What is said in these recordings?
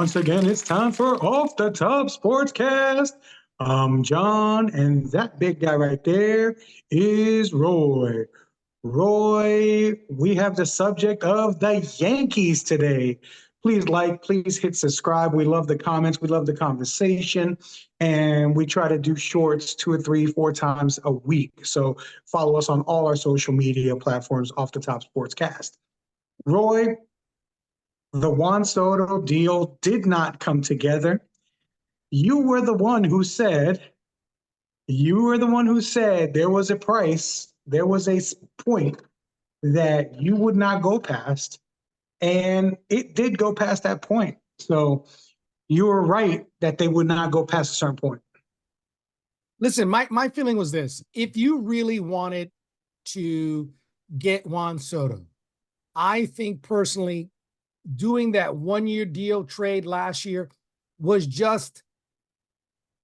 Once again, it's time for Off the Top Sportscast. I'm John, and that big guy right there is Roy. Roy, we have the subject of the Yankees today. Please like, please hit subscribe. We love the comments, we love the conversation, and we try to do shorts 2 or 3, 4 times a week. So follow us on all our social media platforms, Off the Top Sportscast. Roy, the Juan Soto deal did not come together. You were the one who said, there was a price, there was a point that you would not go past, and it did go past that point. So you were right that they would not go past a certain point. Listen, my feeling was this. If you really wanted to get Juan Soto, I think personally doing that 1-year deal trade last year was just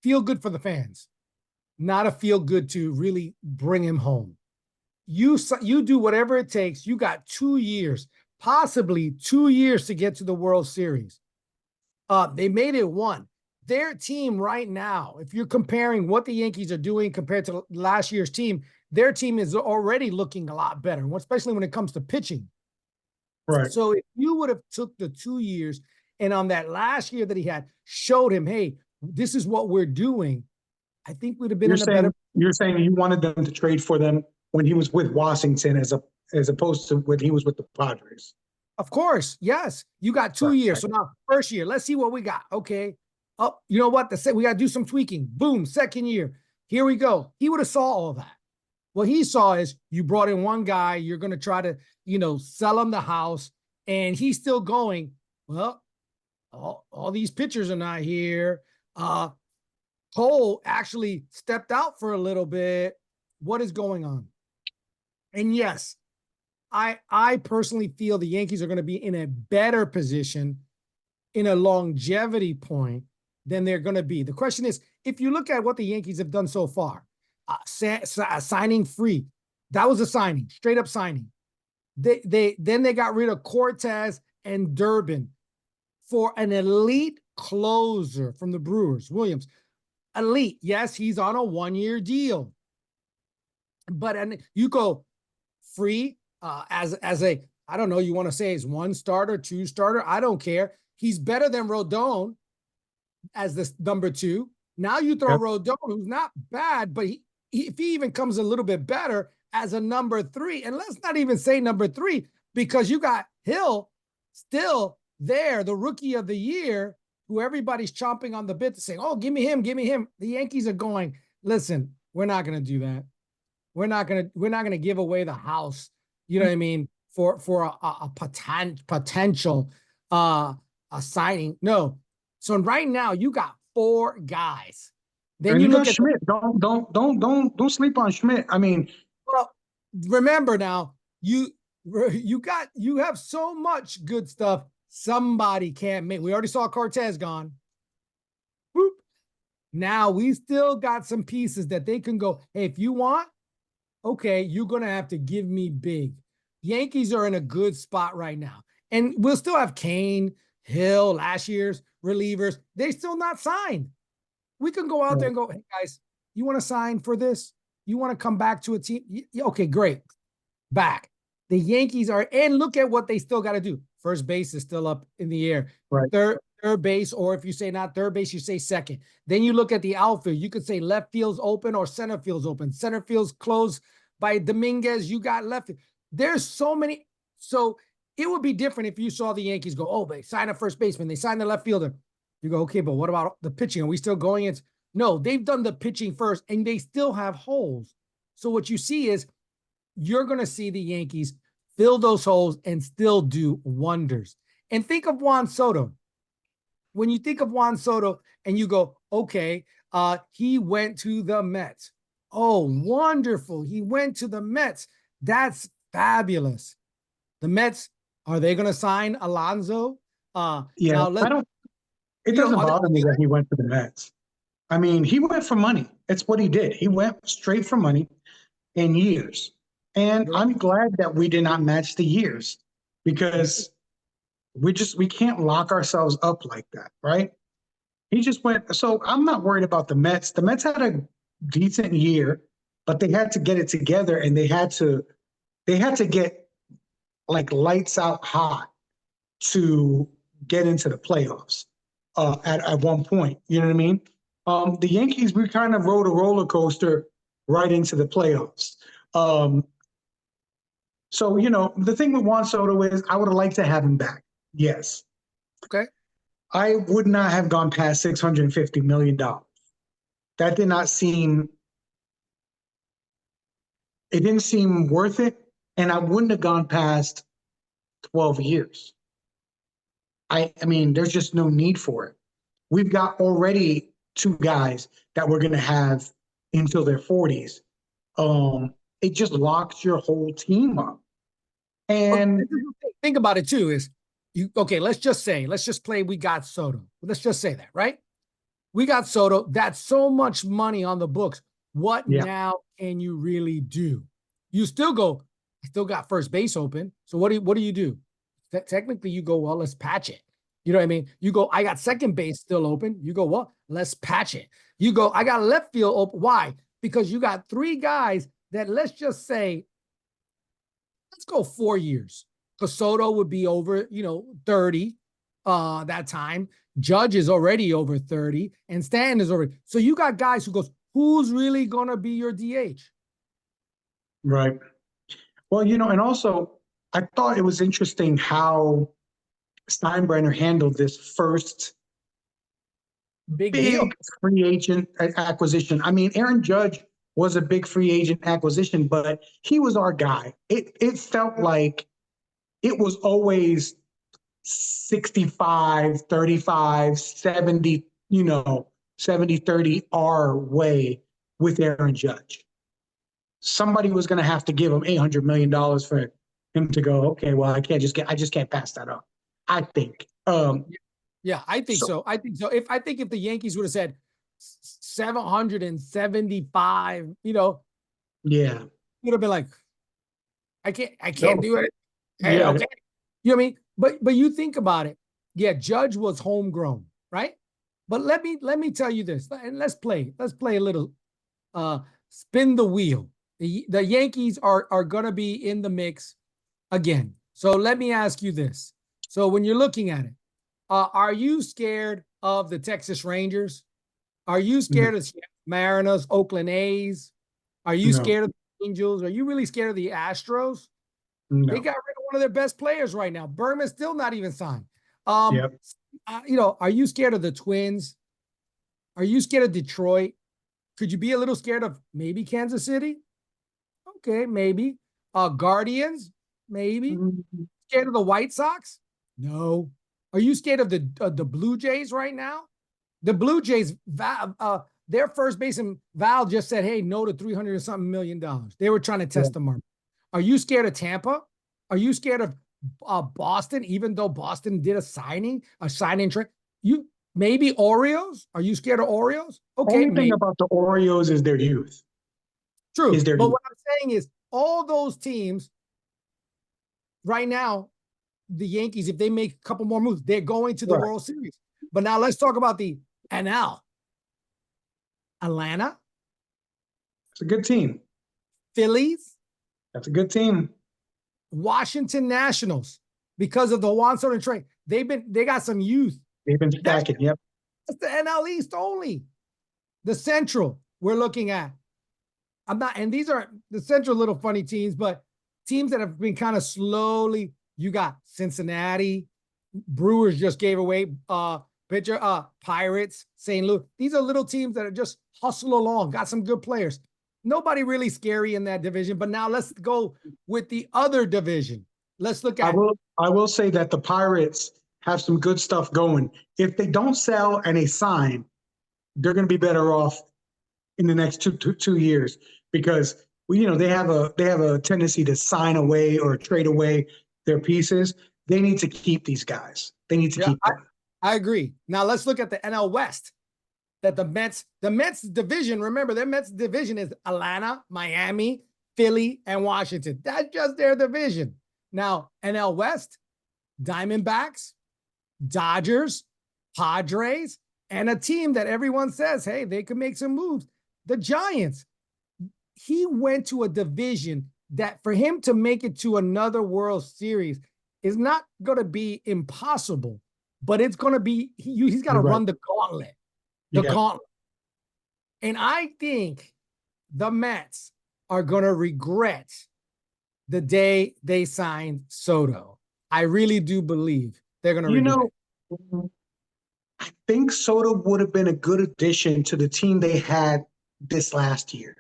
feel good for the fans, not a feel good to really bring him home. You do whatever it takes. You got 2 years, possibly 2 years to get to the World Series. They made it one. Their team right now, if you're comparing what the Yankees are doing compared to last year's team, their team is already looking a lot better, especially when it comes to pitching. Right. So if you would have took the 2 years and on that last year that he had, showed him, hey, this is what we're doing, I think we'd have been better. You're saying you wanted them to trade for them when he was with Washington as opposed to when he was with the Padres. Of course, yes. You got 2 years. So now, first year, let's see what we got. Okay. Oh, you know what? We got to do some tweaking. Boom, second year. Here we go. He would have saw all that. What he saw is you brought in one guy, you're going to try to, sell him the house, and he's still going, well, all these pitchers are not here. Cole actually stepped out for a little bit. What is going on? And yes, I personally feel the Yankees are going to be in a better position in a longevity point than they're going to be. The question is, if you look at what the Yankees have done so far, signing Free, that was a signing, straight up signing. Then they got rid of Cortez and Durbin for an elite closer from the Brewers, Williams. Elite, yes, he's on a 1-year deal, but and you go Free as a, I don't know, you want to say he's 1 starter, 2 starter, I don't care. He's better than Rodon as the number 2. Now you throw Rodon, who's not bad, but if he even comes a little bit better as a number 3, and let's not even say number 3, because you got Hill still there, the rookie of the year, who everybody's chomping on the bit to say, oh, give me him, give me him. The Yankees are going, listen, we're not going to do that. We're not going to give away the house. You know what I mean? For a potential a signing. No. So right now you got 4 guys. Then you look at Schmidt. Don't sleep on Schmidt. I mean, well, remember now, you have so much good stuff. Somebody can't make. We already saw Cortez gone. Boop. Now we still got some pieces that they can go, hey, if you want, okay, you're going to have to give me big. Yankees are in a good spot right now. And we'll still have Kane, Hill, last year's relievers. They're still not signed. We can go out there and go, hey, guys, you want to sign for this? You want to come back to a team? Okay, great. Back. The Yankees are, and look at what they still got to do. First base is still up in the air. Right. Third base, or if you say not third base, you say second. Then you look at the outfield. You could say left field's open or center field's open. Center field's closed by Dominguez. You got left field. There's so many. So it would be different if you saw the Yankees go, oh, they signed a first baseman. They signed the left fielder. You go, okay, but what about the pitching? Are we still going? No, they've done the pitching first, and they still have holes. So what you see is you're going to see the Yankees fill those holes and still do wonders. And think of Juan Soto. When you think of Juan Soto and you go, okay, he went to the Mets. Oh, wonderful. He went to the Mets. That's fabulous. The Mets, are they going to sign Alonso? Yeah, it doesn't bother me that he went to the Mets. I mean, he went for money. It's what he did. He went straight for money in years. And I'm glad that we did not match the years, because We can't lock ourselves up like that, right? He just went. So I'm not worried about the Mets. The Mets had a decent year, but they had to get it together, and they had to get like lights out hot to get into the playoffs at one point. You know what I mean? The Yankees, we kind of rode a roller coaster right into the playoffs. Um, so, the thing with Juan Soto is I would have liked to have him back. Yes. Okay. I would not have gone past $650 million. That did not seem, it didn't seem worth it. And I wouldn't have gone past 12 years. I mean, there's just no need for it. We've got already two guys that we're going to have until their 40s. It just locks your whole team up. And Think about it too. Is you okay? Let's just play. We got Soto. Let's just say that, right? We got Soto. That's so much money on the books. What yeah, now can you really do? You still go. I still got first base open. So what do you do? Technically, you go, well, let's patch it. You know what I mean? You go, I got second base still open. You go, well, let's patch it. You go, I got left field open. Why? Because you got three guys that, let's just say, let's go 4 years. Because Soto would be over, 30 that time. Judge is already over 30, and Stanton is already. So you got guys who goes, who's really gonna be your DH? right. Well, and also I thought it was interesting how Steinbrenner handled this first Big deal. big free agent acquisition. I mean, Aaron Judge was a big free agent acquisition, but he was our guy. It felt like it was always 65, 35, 70, 70, 30 our way with Aaron Judge. Somebody was going to have to give him $800 million for him to go, okay, well, I just can't pass that up. I think. Yeah, I think so. I think so. If the Yankees would have said 775, yeah, would have been like, I can't no, do it. Hey, yeah, okay. You know what I mean? But you think about it. Yeah, Judge was homegrown, right? But let me tell you this, and let's play a little spin the wheel. The Yankees are gonna be in the mix again. So let me ask you this. So when you're looking at it, are you scared of the Texas Rangers? Are you no, scared of the Mariners, Oakland A's? Are you no, scared of the Angels? Are you really scared of the Astros? They no. got rid of one of their best players right now. Berman's still not even signed. Um, Yep. are you scared of the Twins? Are you scared of Detroit? Could you be a little scared of maybe Kansas City? Okay, maybe. Guardians? Maybe. Mhm. Scared of the White Sox? No. Are you scared of the Blue Jays right now? The Blue Jays, their first baseman Val just said, "Hey, no to 300 and something $1 million." They were trying to Yeah. test the market. Are you scared of Tampa? Are you scared of Boston? Even though Boston did a signing trade, you maybe Orioles. Are you scared of Orioles? Okay, Only thing maybe about the Orioles is their youth. Is true. their But youth. what I'm saying is, all those teams right now, the Yankees, if they make a couple more moves, they're going to the Right. World Series. But now let's talk about the NL. Atlanta, It's a good team. Phillies, That's a good team. Washington Nationals, because of the Juan Soto trade. They got some youth. They've been That's, stacking. Yep. that's the NL East only. The Central we're looking at. I'm not, and these are the Central little funny teams, but teams that have been kind of slowly. You got Cincinnati, Brewers just gave away pitcher, Pirates, St. Louis. These are little teams that are just hustle along, got some good players. Nobody really scary in that division. But now let's go with the other division. Let's look I at will. I will say that the Pirates have some good stuff going. If they don't sell and they sign, they're going to be better off in the next two years because they have a tendency to sign away or trade away their pieces. They need to keep these guys. They need to yeah, keep them. I agree. Now let's look at the NL West. That the Mets division, remember their Mets division is Atlanta, Miami, Philly, and Washington. That's just their division. Now, NL West, Diamondbacks, Dodgers, Padres, and a team that everyone says, hey, they could make some moves. The Giants. He went to a division that for him to make it to another World Series is not going to be impossible, but it's going to be, he's got to run the gauntlet. The gauntlet. And I think the Mets are going to regret the day they signed Soto. I really do believe they're going to regret it. I think Soto would have been a good addition to the team they had this last year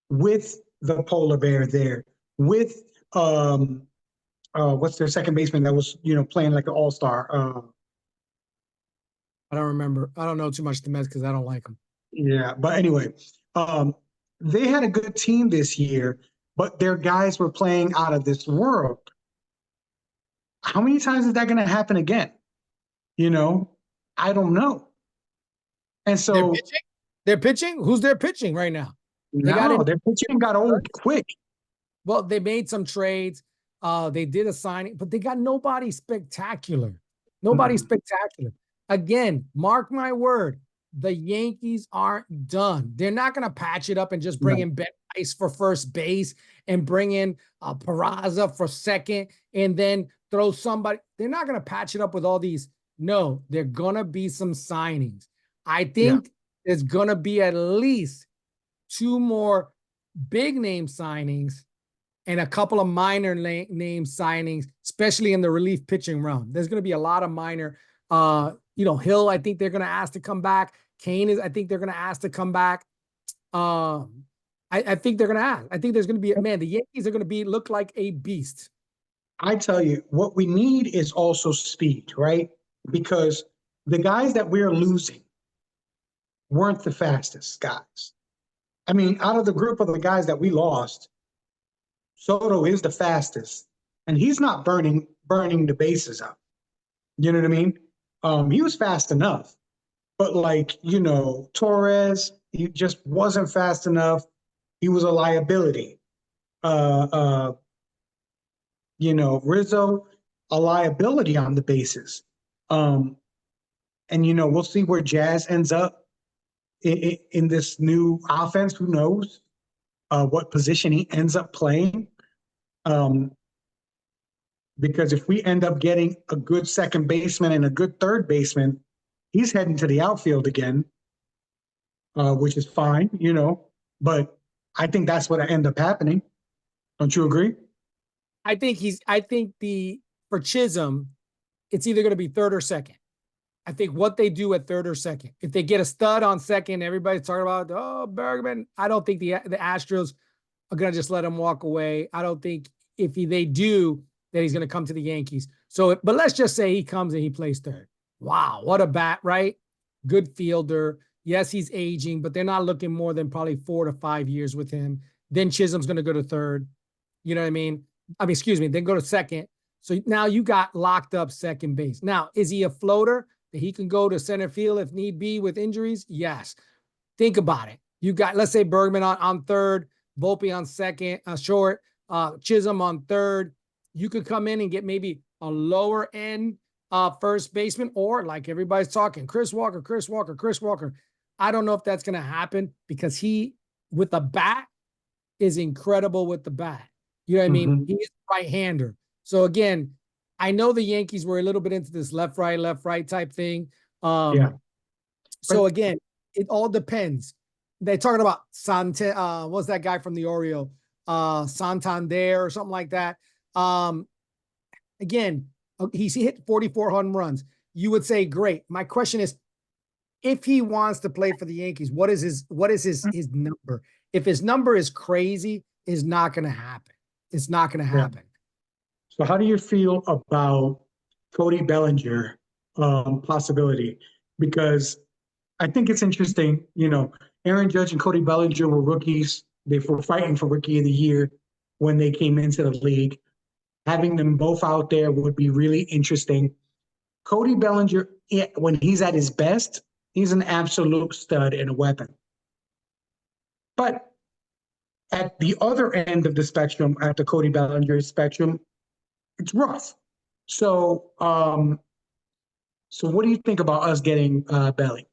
with the polar bear there, with what's their second baseman that was, playing like an all-star? I don't remember. I don't know too much the Mets because I don't like them. Yeah, but anyway, they had a good team this year, but their guys were playing out of this world. How many times is that going to happen again? I don't know. And so they're pitching. Who's their pitching right now? Their pitching got old quick. Well, they made some trades. They did a signing, but they got nobody spectacular. Nobody spectacular. Again, mark my word, the Yankees aren't done. They're not going to patch it up and just bring in Ben Rice for first base and bring in Peraza for second and then throw somebody. They're not going to patch it up with all these. No, they're going to be some signings. I think there's going to be at least 2 more big name signings and a couple of minor name signings, especially in the relief pitching realm. There's going to be a lot of minor, Hill, I think they're going to ask to come back. Kane I think they're going to ask to come back. I think they're going to ask. I think there's going to be, the Yankees are going to look like a beast. I tell you, what we need is also speed, right? Because the guys that we're losing weren't the fastest guys. I mean, out of the group of the guys that we lost, Soto is the fastest, and he's not burning the bases up. You know what I mean? He was fast enough, but Torres, he just wasn't fast enough. He was a liability. Rizzo, a liability on the bases. And we'll see where Jazz ends up in this new offense. Who knows what position he ends up playing? Because if we end up getting a good second baseman and a good third baseman, he's heading to the outfield again, which is fine, But I think that's what end up happening. Don't you agree? I think for Chisholm, it's either going to be third or second. I think what they do at third or second. If they get a stud on second, everybody's talking about, Bergman. I don't think the Astros are going to just let him walk away. I don't think if they do, that he's going to come to the Yankees. So, but let's just say he comes and he plays third. Wow, what a bat, right? Good fielder. Yes, he's aging, but they're not looking more than probably 4 to 5 years with him. Then Chisholm's going to go to third. You know what I mean? Then go to second. So now you got locked up second base. Now, is he a floater that he can go to center field if need be with injuries? Yes. Think about it. You got, let's say Bergman on third, Volpe on second, short, Chisholm on third. You could come in and get maybe a lower end first baseman, or like everybody's talking, Chris Walker. I don't know if that's going to happen because he, with the bat, is incredible with the bat. You know what I mean? He's a right-hander. So again, I know the Yankees were a little bit into this left, right type thing. So again, it all depends. They're talking about what's that guy from the Oreo? Santander or something like that. Again, he's hit 44 home runs. You would say, great. My question is, if he wants to play for the Yankees, what is his number? If his number is crazy, it's not going to happen. It's not going to happen. So how do you feel about Cody Bellinger possibility? Because I think it's interesting, Aaron Judge and Cody Bellinger were rookies. They were fighting for Rookie of the Year when they came into the league. Having them both out there would be really interesting. Cody Bellinger, when he's at his best, he's an absolute stud and a weapon. But at the other end of the spectrum, at the Cody Bellinger spectrum, it's rough. So, so what do you think about us getting Belly?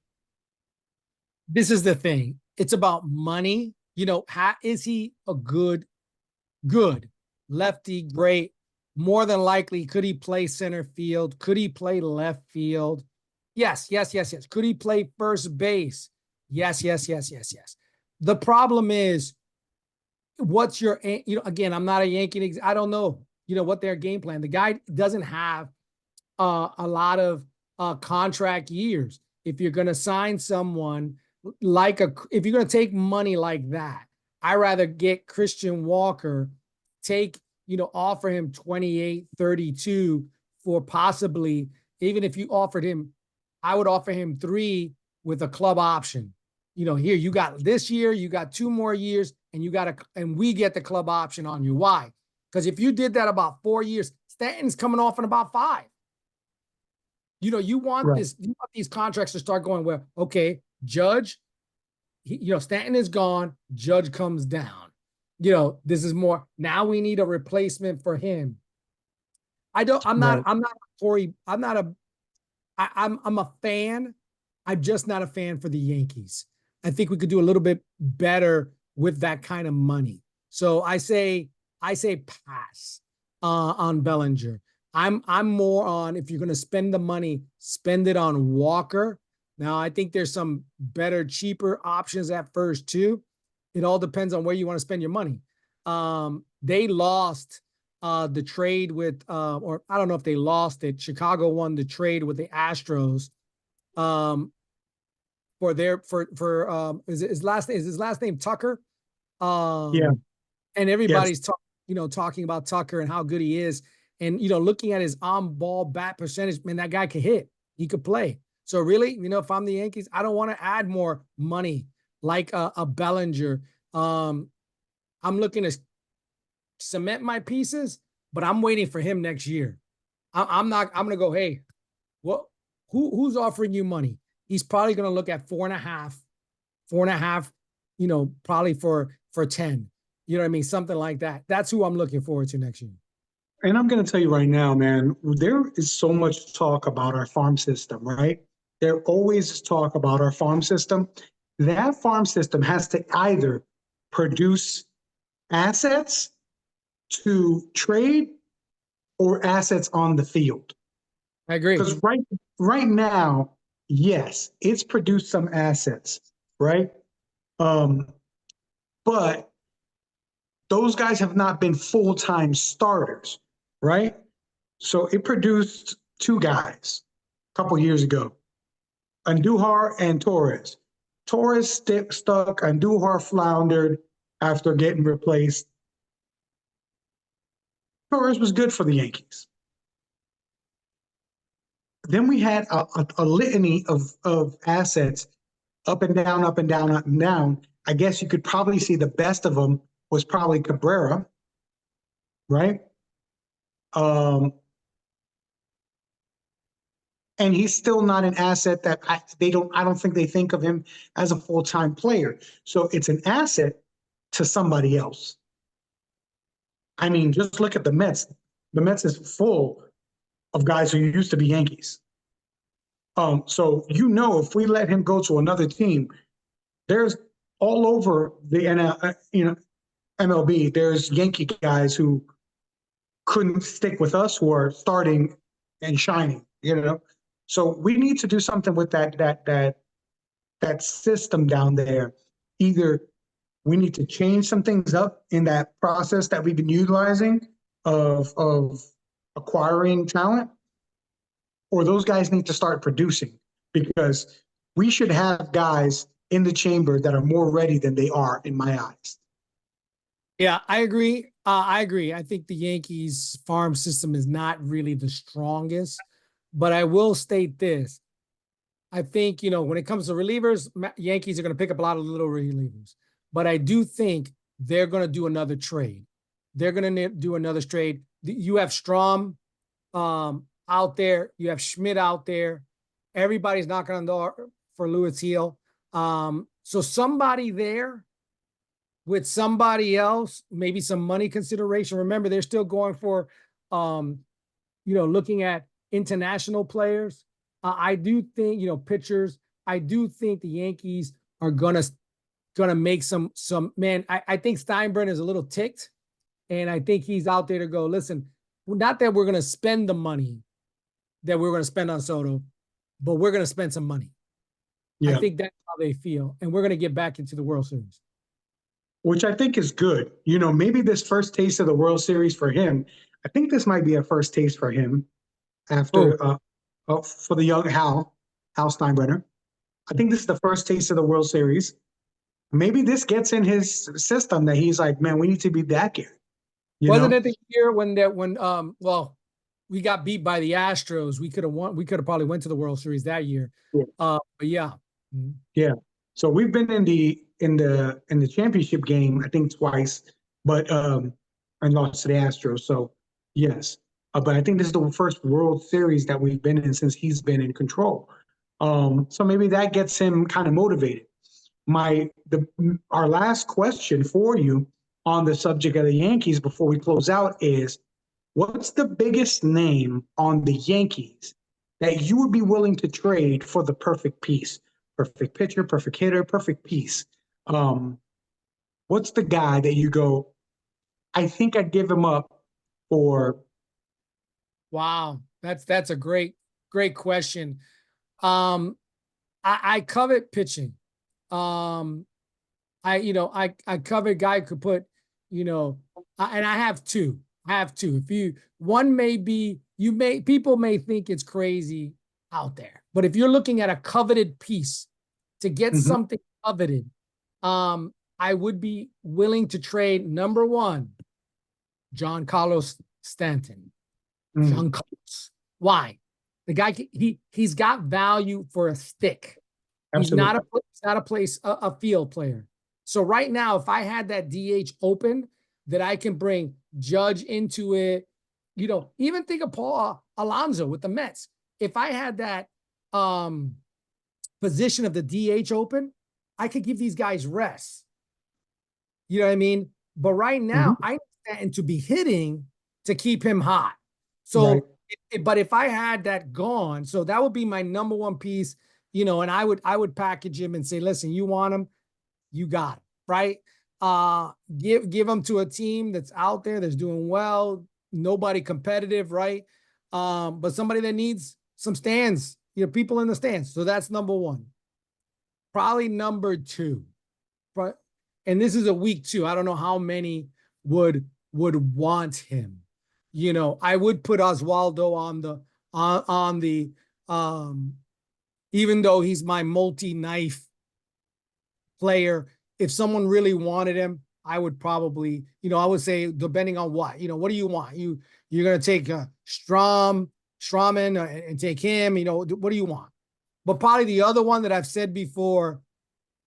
This is the thing. It's about money. You know, how is he a good lefty? Great. More than likely, could he play center field? Could he play left field? Yes, yes, yes, yes. Could he play first base? Yes, yes, yes, yes, yes. The problem is, what's your, again, I'm not a Yankee. I don't know, what their game plan. The guy doesn't have a lot of contract years. If you're going to sign someone if you're going to take money like that, I rather get Christian Walker, offer him 28, 32 for possibly, even if you offered him, I would offer him 3 with a club option. Here you got this year, you got 2 more years, and we get the club option on you. Why? Because if you did that about 4 years, Stanton's coming off in about 5. You want Right. these contracts to start going where, okay, Judge, Stanton is gone, Judge comes down. This is more, now we need a replacement for him. I'm not Corey. I'm a fan. I'm just not a fan for the Yankees. I think we could do a little bit better with that kind of money. So I say pass on Bellinger. I'm more on, if you're going to spend the money, spend it on Walker. Now, I think there's some better, cheaper options at first too. It all depends on where you want to spend your money. They lost the trade with, or I don't know if they lost it. Chicago won the trade with the Astros. For their is his last name Tucker? Yeah. And Yes. everybody's talking about Tucker and how good he is. And looking at his on-ball bat percentage, man, that guy could hit. He could play. So really, if I'm the Yankees, I don't want to add more money like a Bellinger. I'm looking to cement my pieces, but I'm waiting for him next year. I'm going to go, hey, who's offering you money? He's probably going to look at 4.5, probably for 10. You know what I mean? Something like that. That's who I'm looking forward to next year. And I'm going to tell you right now, man, there is so much talk about our farm system, right? There always is talk about our farm system. That farm system has to either produce assets to trade or assets on the field. I agree. Because right now, yes, it's produced some assets, right? But those guys have not been full-time starters, right? So it produced 2 guys a couple years ago, Andujar and Torres. Torres stuck, Andujar floundered after getting replaced. Torres was good for the Yankees. Then we had a litany of assets up and down, up and down, up and down. I guess you could probably see the best of them was probably Cabrera, right? And he's still not an asset that I don't think they think of him as a full-time player. So it's an asset to somebody else. I mean, just look at the Mets. The Mets is full of guys who used to be Yankees. So if we let him go to another team, there's all over the MLB. There's Yankee guys who couldn't stick with us, who are starting and shining. So we need to do something with that system down there. Either we need to change some things up in that process that we've been utilizing of acquiring talent, or those guys need to start producing, because we should have guys in the chamber that are more ready than they are, in my eyes. Yeah, I agree. I think the Yankees farm system is not really the strongest, but I will state this. I think, when it comes to relievers, Yankees are going to pick up a lot of little relievers, but I do think they're going to do another trade. They're going to do another trade. You have Strom out there. You have Schmidt out there. Everybody's knocking on the door for Lewis Heel. So somebody there with somebody else, maybe some money consideration. Remember, they're still going for, looking at international players, I do think, pitchers. I do think the Yankees are gonna make some man. I think Steinbrenner is a little ticked, and I think he's out there to go. Listen, not that we're gonna spend the money that we're gonna spend on Soto, but we're gonna spend some money. I Yeah. think that's how they feel, and we're gonna get back into the World Series. Which I think is good. Maybe this first taste of the World Series for him, I think this might be a first taste for him Oh, after for the young Hal Steinbrenner. I think this is the first taste of the World Series. Maybe this gets in his system that he's like, man, we need to be back here. wasn't it the year when we got beat by the Astros? We could have won. We could have probably went to the World Series that year. Yeah. But yeah. Mhm. Yeah. So we've been in the championship game, I think twice, but and lost to the Astros. So yes. But I think this is the first World Series that we've been in since he's been in control. So maybe that gets him kind of motivated. Our last question for you on the subject of the Yankees before we close out is, what's the biggest name on the Yankees that you would be willing to trade for the perfect piece? Perfect pitcher, perfect hitter, perfect piece. What's the guy that you go, I think I'd give him up for? Wow, that's a great question. I covet pitching. I covet a guy who could put, and I have two. If one may be, people may think it's crazy out there, but if you're looking at a coveted piece to get Mhm. something coveted, I would be willing to trade number one, Giancarlo Stanton. Mm, Carlos. Why? The guy he's got value for a stick. He's not absolutely. a field player. So right now, if I had that DH open, that I can bring Judge into it, even think of Paul Alonso with the Mets. If I had that position of the DH open, I could give these guys rest. You know what I mean? But right Mhm. now, I need Stanton to be hitting to keep him hot. Right. So, but if I had that gone, so that would be my number one piece, and I would package him and say, listen, you want him, you got him, right? Give him to a team that's out there, that's doing well, nobody competitive, right? But somebody that needs some stands, people in the stands. So that's number one. Probably number two, but and this is a week two. I don't know how many would want him. I would put Oswaldo on the even though he's my multi-knife player. If someone really wanted him, I would probably, I would say, depending on what, what do you want? You're gonna take Strawman and take him. What do you want? But probably the other one that I've said before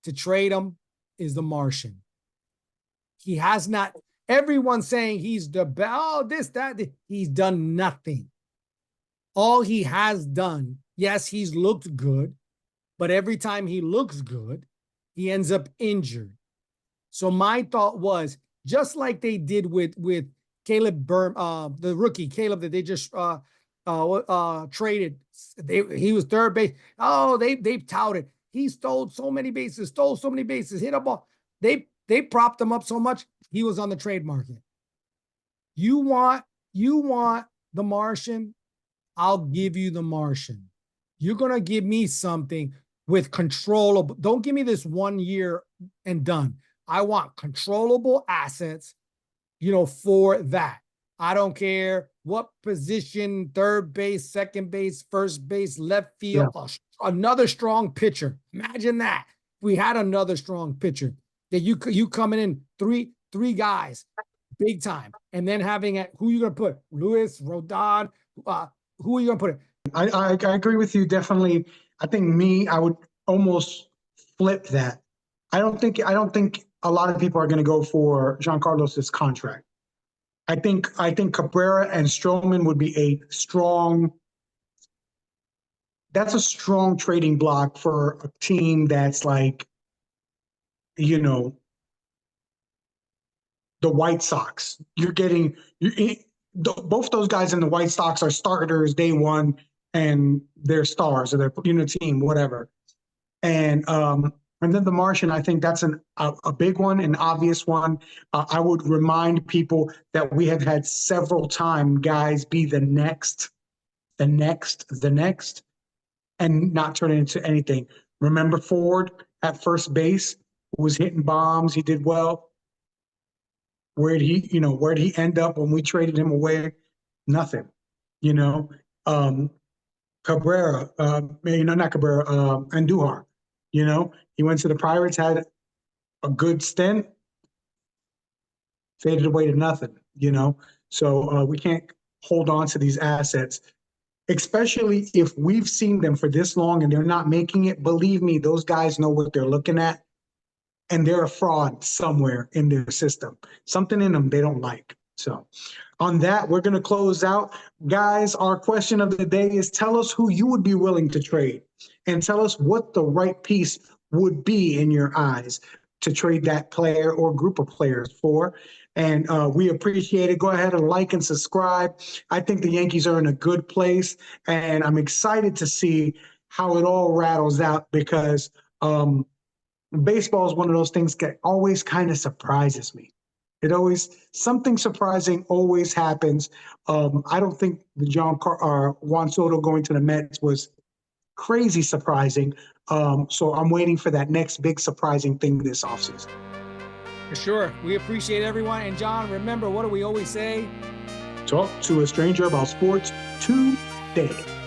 to trade him is the Martian. He has not. Everyone's saying he's the best. Oh, this, that. He's done nothing. All he has done, yes, he's looked good, but every time he looks good, he ends up injured. So my thought was, just like they did with Caleb the rookie Caleb that they just traded. He was third base. Oh, they've touted. He stole so many bases, hit a ball. They propped him up so much, he was on the trade market. You want the Martian? I'll give you the Martian. You're gonna give me something with controllable. Don't give me this 1 year and done. I want controllable assets, for that. I don't care what position, third base, second base, first base, left Yeah. field, another strong pitcher. Imagine that. We had another strong pitcher that you coming in three guys, big time, and then having who you gonna put? Lewis, Rodon, who are you gonna put it? I agree with you definitely. I think I would almost flip that. I don't think a lot of people are going to go for Giancarlo's contract. I think Cabrera and Stroman would be that's a strong trading block for a team that's like, you know, the White Sox. both those guys in the White Sox are starters day one, and they're stars, or they're team, whatever. And then the Martian, I think that's a big one, an obvious one. I would remind people that we have had several time guys be the next, and not turn it into anything. Remember Ford at first base, who was hitting bombs. He did well. Where'd he end up when we traded him away? Nothing. Cabrera, not Cabrera, Andujar. He went to the Pirates, had a good stint, faded away to nothing. So we can't hold on to these assets, especially if we've seen them for this long and they're not making it. Believe me, those guys know what they're looking at, and they're a fraud somewhere in their system. Something in them they don't like. So on that, we're going to close out. Guys, our question of the day is, tell us who you would be willing to trade, and tell us what the right piece would be in your eyes to trade that player or group of players for. And we appreciate it. Go ahead and like and subscribe. I think the Yankees are in a good place, and I'm excited to see how it all rattles out, because baseball is one of those things that always kind of surprises me. Something surprising always happens. I don't think the Juan Soto going to the Mets was crazy surprising. So I'm waiting for that next big surprising thing this offseason. For sure. We appreciate everyone. And John, remember, what do we always say? Talk to a stranger about sports today.